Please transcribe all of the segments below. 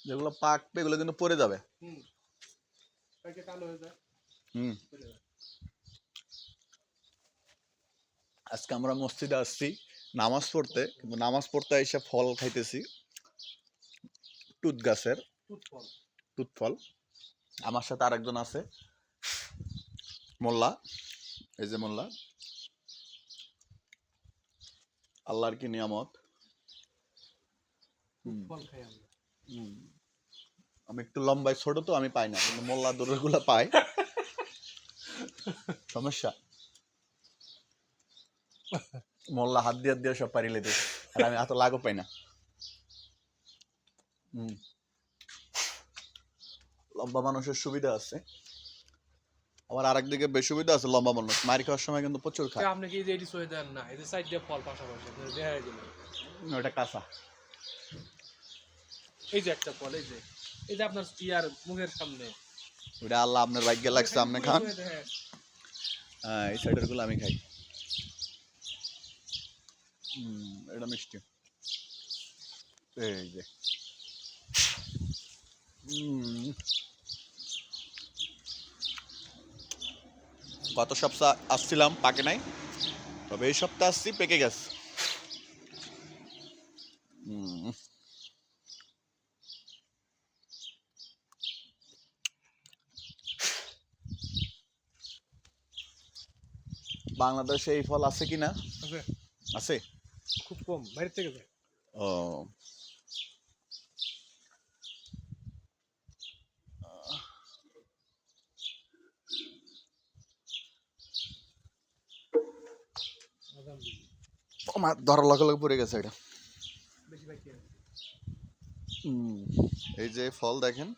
যেগুলো পাকবে এগুলো কিন্তু পড়ে যাবে। আজকে আমরা মসজিদে আসছি নামাজ পড়তে, কিন্তু নামাজ পড়তে এসে ফল খাইতেছি তুত গাছের তুত ফল। আমার সাথে আরেকজন আছে মোল্লা, এই যে মোল্লা, আল্লাহর কি নিয়ামত। আমি একটু লম্বায় ছোট তো আমি পাই না, কিন্তু মোল্লা দূরের গুলা পাই। সমস্যা মোল্লা হাত দিয়ে সব পারি লেতে, আর আমি এত লাগও পাই না। লম্বা মানুষের সুবিধা আছে, আবার আরেকদিকে বেসুবিধা আছে। লম্বা মানুষ মারি খাওয়ার সময় কিন্তু প্রচুর খায়। আপনি কি যে এটি সই দেন না, এই যে সাইড দিয়ে ফল পাশাপাশি আপনি দেখাই দিলেন। ওটা কাঁচা, এই যে একটা ফল, এই যে আপনার ইয়ার মুখের সামনে, ওটা আল্লাহ আপনার ভাগ্যে লাগছে, আপনি খান। হ্যাঁ, এই সাইডের গুলো আমি খাই। এটা মিষ্টি, এই যে গত সপ্তাহ আসছিলাম পাকে নাই, তবে এই সপ্তাহ আসছি পেকে গেছে। বাংলাদেশে এই ফল আছে কিনা? আছে, খুব কম, বাইরে থেকে যায়। ও, আমার ধরার লগে লগে পড়ে গেছে এটা। এই যে ফল দেখেন,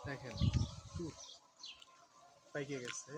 দেখেন পাইকে গেছে।